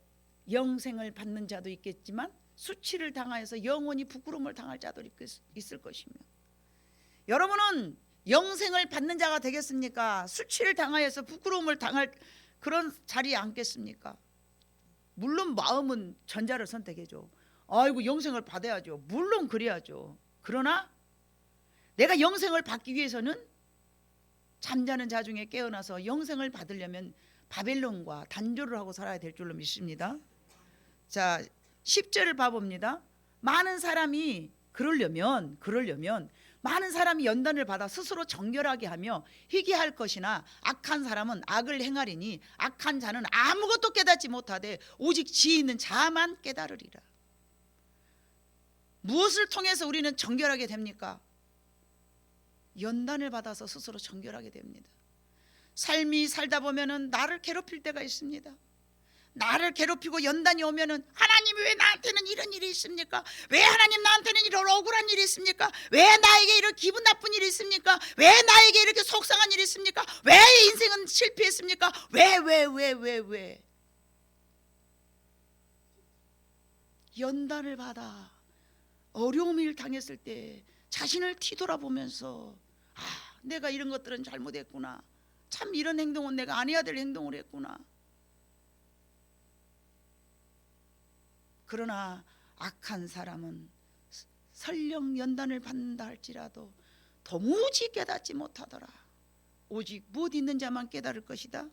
영생을 받는 자도 있겠지만 수치를 당하여서 영원히 부끄러움을 당할 자도 있을 것이며. 여러분은 영생을 받는 자가 되겠습니까? 수치를 당하여서 부끄러움을 당할 그런 자리에 앉겠습니까? 물론 마음은 전자를 선택해줘. 아이고, 영생을 받아야죠. 물론 그래야죠. 그러나 내가 영생을 받기 위해서는 잠자는 자 중에 깨어나서 영생을 받으려면 바벨론과 단조를 하고 살아야 될 줄로 믿습니다. 자, 10절을 봐봅니다. 많은 사람이 그러려면 많은 사람이 연단을 받아 스스로 정결하게 하며 회개할 것이나 악한 사람은 악을 행하리니 악한 자는 아무것도 깨닫지 못하되 오직 지혜 있는 자만 깨달으리라. 무엇을 통해서 우리는 정결하게 됩니까? 연단을 받아서 스스로 정결하게 됩니다. 삶이 살다 보면은 나를 괴롭힐 때가 있습니다. 나를 괴롭히고 연단이 오면은 하나님이 왜 나한테는 이런 일이 있습니까? 왜 하나님 나한테는 이런 억울한 일이 있습니까? 왜 나에게 이런 기분 나쁜 일이 있습니까? 왜 나에게 이렇게 속상한 일이 있습니까? 왜 인생은 실패했습니까? 왜? 연단을 받아 어려움을 당했을 때 자신을 뒤돌아보면서 내가 이런 것들은 잘못했구나. 참 이런 행동은 내가 안 해야 될 행동을 했구나. 그러나 악한 사람은 설령 연단을 받는다 할지라도 도무지 깨닫지 못하더라. 오직 못 있는 자만 깨달을 것이다.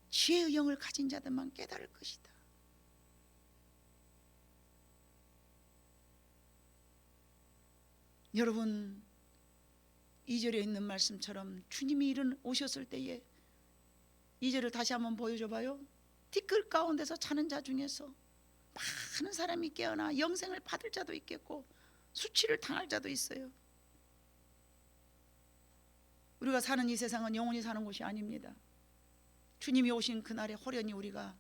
지혜의 영을 가진 자들만 깨달을 것이다. 여러분, 2절에 있는 말씀처럼 주님이 오셨을 때에 2절을 다시 한번 보여줘 봐요. 티끌 가운데서 자는 자 중에서 많은 사람이 깨어나 영생을 받을 자도 있겠고 수치를 당할 자도 있어요. 우리가 사는 이 세상은 영원히 사는 곳이 아닙니다. 주님이 오신 그날에 호련히 우리가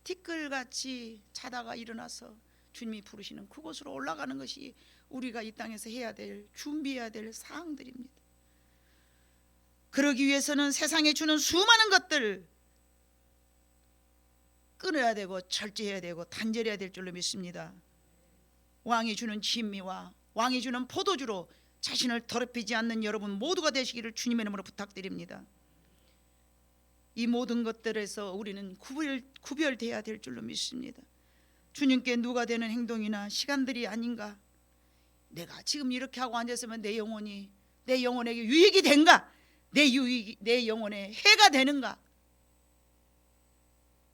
티끌같이 자다가 일어나서 주님이 부르시는 그곳으로 올라가는 것이 우리가 이 땅에서 해야 될, 준비해야 될 사항들입니다. 그러기 위해서는 세상에 주는 수많은 것들 끊어야 되고 절제해야 되고 단절해야 될 줄로 믿습니다. 왕이 주는 진미와 왕이 주는 포도주로 자신을 더럽히지 않는 여러분 모두가 되시기를 주님의 이름으로 부탁드립니다. 이 모든 것들에서 우리는 구별돼야 될 줄로 믿습니다. 주님께 누가 되는 행동이나 시간들이 아닌가. 내가 지금 이렇게 하고 앉았으면 내 영혼에게 유익이 된가? 내 영혼에 해가 되는가?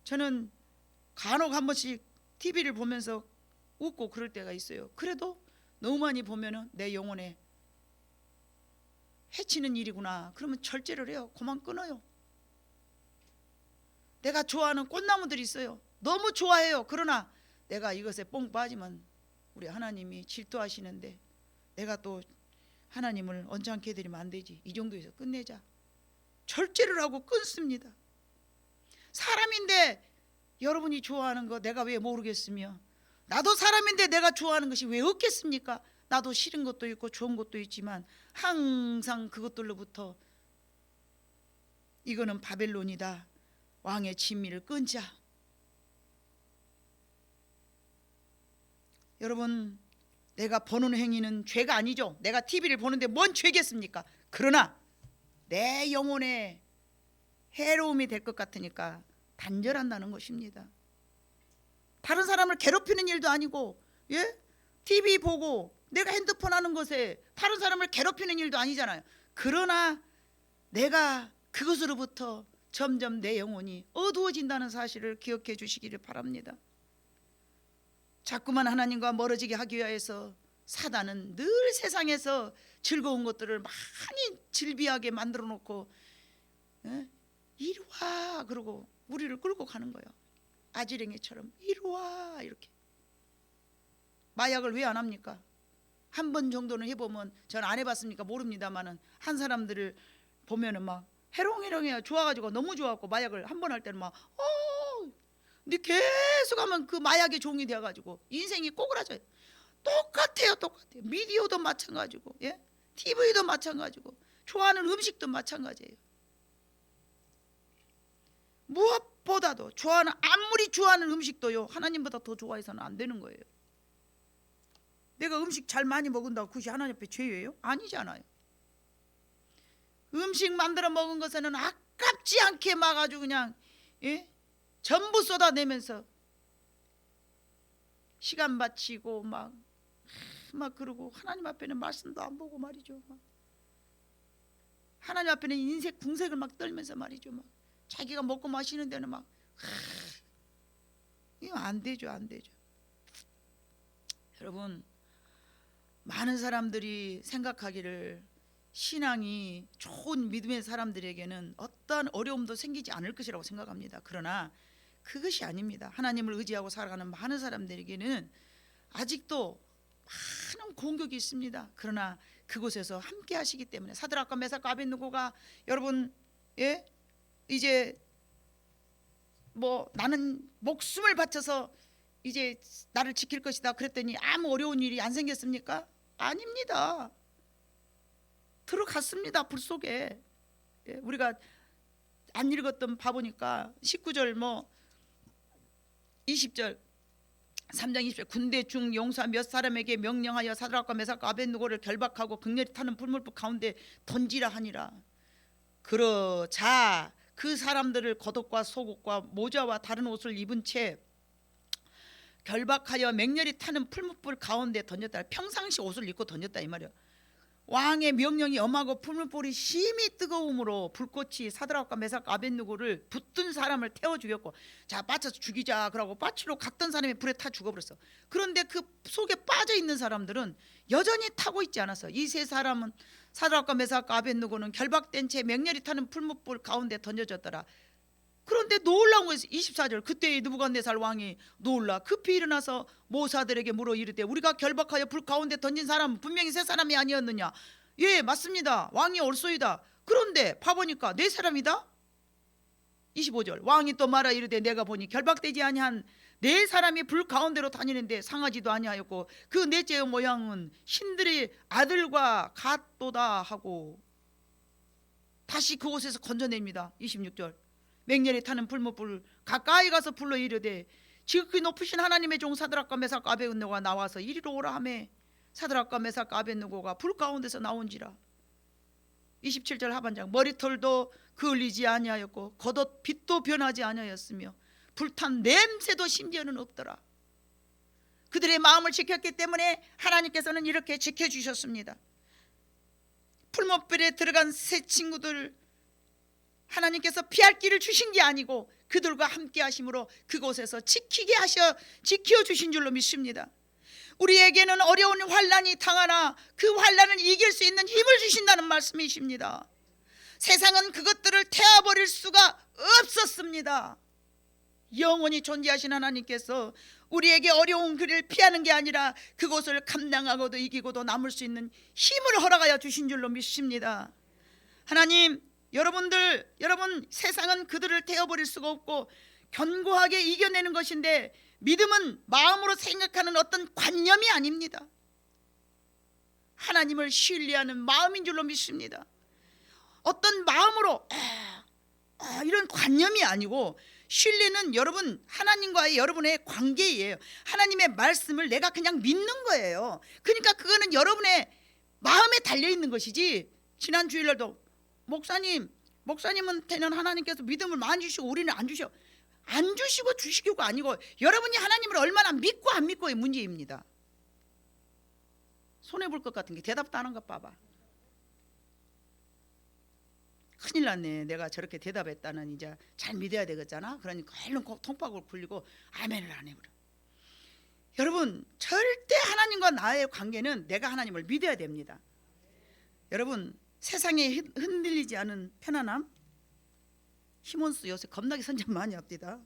저는 간혹 한 번씩 TV를 보면서 웃고 그럴 때가 있어요. 그래도 너무 많이 보면은 내 영혼에 해치는 일이구나. 그러면 절제를 해요. 그만 끊어요. 내가 좋아하는 꽃나무들이 있어요. 너무 좋아해요. 그러나 내가 이것에 뽕 빠지면 우리 하나님이 질투하시는데 내가 또 하나님을 언짢게 해드리면 안 되지. 이 정도에서 끝내자. 절제를 하고 끊습니다. 사람인데 여러분이 좋아하는 거 내가 왜 모르겠으며, 나도 사람인데 내가 좋아하는 것이 왜 없겠습니까? 나도 싫은 것도 있고 좋은 것도 있지만 항상 그것들로부터 이거는 바벨론이다. 왕의 진미를 끊자. 여러분, 내가 보는 행위는 죄가 아니죠. 내가 TV를 보는데 뭔 죄겠습니까? 그러나 내 영혼에 해로움이 될 것 같으니까 단절한다는 것입니다. 다른 사람을 괴롭히는 일도 아니고, 예? TV 보고 내가 핸드폰 하는 것에 다른 사람을 괴롭히는 일도 아니잖아요. 그러나 내가 그것으로부터 점점 내 영혼이 어두워진다는 사실을 기억해 주시기를 바랍니다. 자꾸만 하나님과 멀어지게 하기 위해서 사단은 늘 세상에서 즐거운 것들을 많이 즐비하게 만들어 놓고, 예? 이리 와 그러고 우리를 끌고 가는 거예요. 아지랭이처럼 이리 와 이렇게. 마약을 왜 안 합니까? 한 번 정도는 해보면, 전 안 해봤으니까 모릅니다만은 한 사람들을 보면은 막 해롱해롱해요. 좋아가지고 너무 좋아갖고 마약을 한 번 할 때는 막 근데 계속 하면 그 마약의 종이 되어가지고 인생이 꼬그라져요. 똑같아요. 미디어도 마찬가지고, 예? TV도 마찬가지고, 좋아하는 음식도 마찬가지예요. 무엇보다도 아무리 좋아하는 음식도요, 하나님보다 더 좋아해서는 안 되는 거예요. 내가 음식 잘 많이 먹은다고 그것이 하나님 앞에 죄예요? 아니잖아요. 음식 만들어 먹은 것에는 아깝지 않게 막 아주 그냥, 예? 전부 쏟아내면서 시간 바치고 막 그러고 하나님 앞에는 말씀도 안 보고 말이죠. 막 하나님 앞에는 인색 궁색을 막 떨면서 말이죠. 막 자기가 먹고 마시는 데는 막 이거 안 되죠. 여러분, 많은 사람들이 생각하기를 신앙이 좋은 믿음의 사람들에게는 어떤 어려움도 생기지 않을 것이라고 생각합니다. 그러나 그것이 아닙니다. 하나님을 의지하고 살아가는 많은 사람들에게는 아직도 많은 공격이 있습니다. 그러나 그곳에서 함께 하시기 때문에 사드락과 메삭과 아벳느고가, 여러분, 예? 이제 뭐 나는 목숨을 바쳐서 이제 나를 지킬 것이다 그랬더니 아무 어려운 일이 안 생겼습니까? 아닙니다. 들어갔습니다. 불 속에. 예? 우리가 안 읽었던 봐보니까 19절 20절 3장 20절 군대 중 용사 몇 사람에게 명령하여 사드락과 메삭과 아벳느고를 결박하고 극렬히 타는 불물불 가운데 던지라 하니라. 그러자 그 사람들을 겉옷과 속옷과 모자와 다른 옷을 입은 채 결박하여 맹렬히 타는 풀무불 가운데 던졌다. 평상시 옷을 입고 던졌다 이 말이야. 왕의 명령이 엄하고 풀무불이 심히 뜨거움으로 불꽃이 사드락과 메삭과 아벳느고를 붙든 사람을 태워 죽였고, 자 빠져서 죽이자 그러고 빠치러 갔던 사람이 불에 타 죽어버렸어. 그런데 그 속에 빠져 있는 사람들은 여전히 타고 있지 않았어. 이 세 사람은 사드락과 메삭과 아벳느고는 결박된 채 맹렬히 타는 풀무불 가운데 던져졌더라. 그런데 놀라운 것이 24절 그때 느부갓네살 왕이 놀라 급히 일어나서 모사들에게 물어 이르되 우리가 결박하여 불 가운데 던진 사람은 분명히 세 사람이 아니었느냐? 예, 맞습니다. 왕이 옳소이다. 그런데 봐보니까 네 사람이다. 25절 왕이 또 말하 이르되 내가 보니 결박되지 아니한 네 사람이 불 가운데로 다니는데 상하지도 아니하였고 그 넷째의 모양은 신들의 아들과 같도다 하고 다시 그곳에서 건져냅니다. 26절 맹렬히 타는 불무불 가까이 가서 불러 이르되 지극히 높으신 하나님의 종 사드락과 메삭과 아벳느고가 나와서 이리로 오라 하매 사드락과 메삭과 아벳느고가 불 가운데서 나온지라. 27절 하반장 머리털도 그을리지 아니하였고 겉옷 빛도 변하지 아니하였으며 불탄 냄새도 심지어는 없더라. 그들의 마음을 지켰기 때문에 하나님께서는 이렇게 지켜주셨습니다. 풀무불에 들어간 새 친구들 하나님께서 피할 길을 주신 게 아니고 그들과 함께 하심으로 그곳에서 지켜주신 줄로 믿습니다. 우리에게는 어려운 환난이 당하나 그 환난을 이길 수 있는 힘을 주신다는 말씀이십니다. 세상은 그것들을 태워버릴 수가 없었습니다. 영원히 존재하신 하나님께서 우리에게 어려운 길을 피하는 게 아니라 그곳을 감당하고도 이기고도 남을 수 있는 힘을 허락하여 주신 줄로 믿습니다. 하나님, 여러분 세상은 그들을 태워버릴 수가 없고 견고하게 이겨내는 것인데 믿음은 마음으로 생각하는 어떤 관념이 아닙니다. 하나님을 신뢰하는 마음인 줄로 믿습니다. 어떤 마음으로 이런 관념이 아니고 신뢰는 여러분 하나님과의 여러분의 관계예요. 하나님의 말씀을 내가 그냥 믿는 거예요. 그러니까 그거는 여러분의 마음에 달려있는 것이지. 지난 주일날도 목사님 목사님한테는 하나님께서 믿음을 많이 주시고 우리는 안 주셔. 안 주시고 주시고가 아니고 여러분이 하나님을 얼마나 믿고 안 믿고의 문제입니다. 손해볼 것 같은 게 대답도 안 한 것 봐봐. 큰일 났네. 내가 저렇게 대답했다는 이제 잘 믿어야 되겠잖아. 그러니까 얼른 통박을 굴리고 아멘을 안 해버려. 여러분, 절대 하나님과 나의 관계는 내가 하나님을 믿어야 됩니다. 여러분, 세상에 흔들리지 않은 편안함. 시몬스 요새 겁나게 선전 많이 합니다.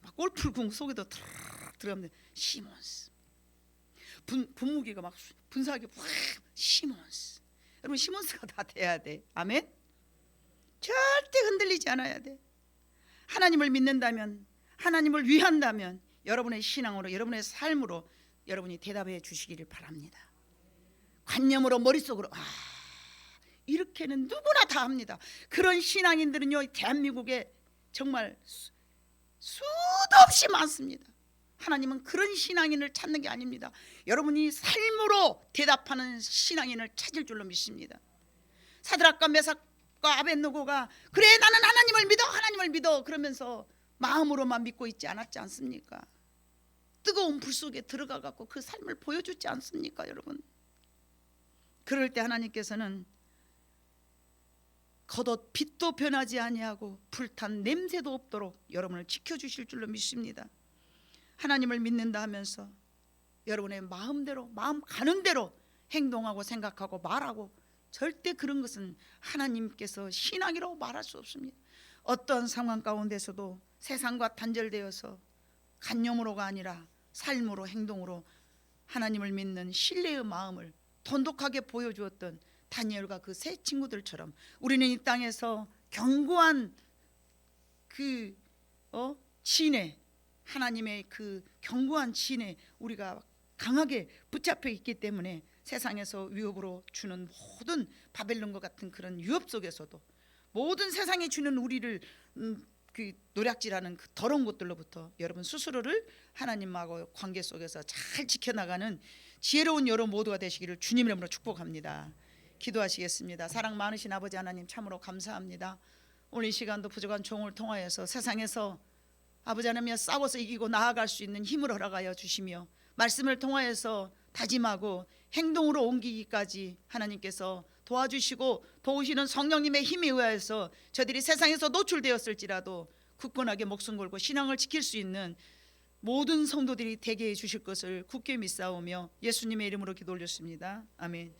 막 골프공 속에도 탁 들어가면 시몬스. 분무기가 막 분사하게 확 시몬스. 여러분, 시몬스가 다 돼야 돼. 아멘. 절대 흔들리지 않아야 돼. 하나님을 믿는다면, 하나님을 위한다면 여러분의 신앙으로, 여러분의 삶으로 여러분이 대답해 주시기를 바랍니다. 관념으로 머릿속으로 이렇게는 누구나 다 합니다. 그런 신앙인들은요, 대한민국에 정말 수도 없이 많습니다. 하나님은 그런 신앙인을 찾는 게 아닙니다. 여러분이 삶으로 대답하는 신앙인을 찾을 줄로 믿습니다. 사드락과 메삭과 아벳느고가 그래 나는 하나님을 믿어, 하나님을 믿어 그러면서 마음으로만 믿고 있지 않았지 않습니까? 뜨거운 불 속에 들어가 갖고 그 삶을 보여주지 않습니까, 여러분? 그럴 때 하나님께서는 겉옷 빛도 변하지 아니하고 불탄 냄새도 없도록 여러분을 지켜주실 줄로 믿습니다. 하나님을 믿는다 하면서 여러분의 마음대로, 마음 가는 대로 행동하고 생각하고 말하고, 절대 그런 것은 하나님께서 신앙이라고 말할 수 없습니다. 어떤 상황 가운데서도 세상과 단절되어서 관념으로가 아니라 삶으로, 행동으로 하나님을 믿는 신뢰의 마음을 돈독하게 보여주었던 다니엘과 그 세 친구들처럼 우리는 이 땅에서 견고한 그 진에, 하나님의 그 견고한 진에 우리가 강하게 붙잡혀 있기 때문에 세상에서 위협으로 주는 모든 바벨론과 같은 그런 위협 속에서도, 모든 세상이 주는 우리를 그 노략질하는 그 더러운 것들로부터 여러분 스스로를 하나님하고 관계 속에서 잘 지켜나가는 지혜로운 여러분 모두가 되시기를 주님 이름으로 축복합니다. 기도하시겠습니다. 사랑 많으신 아버지 하나님, 참으로 감사합니다. 오늘 이 시간도 부족한 종을 통하여서 세상에서 아버지 하나님 싸워서 이기고 나아갈 수 있는 힘을 허락하여 주시며, 말씀을 통하여서 다짐하고 행동으로 옮기기까지 하나님께서 도와주시고 도우시는 성령님의 힘에 의하여서 저들이 세상에서 노출되었을지라도 굳건하게 목숨 걸고 신앙을 지킬 수 있는 모든 성도들이 되게 해 주실 것을 굳게 믿사오며 예수님의 이름으로 기도 올렸습니다. 아멘.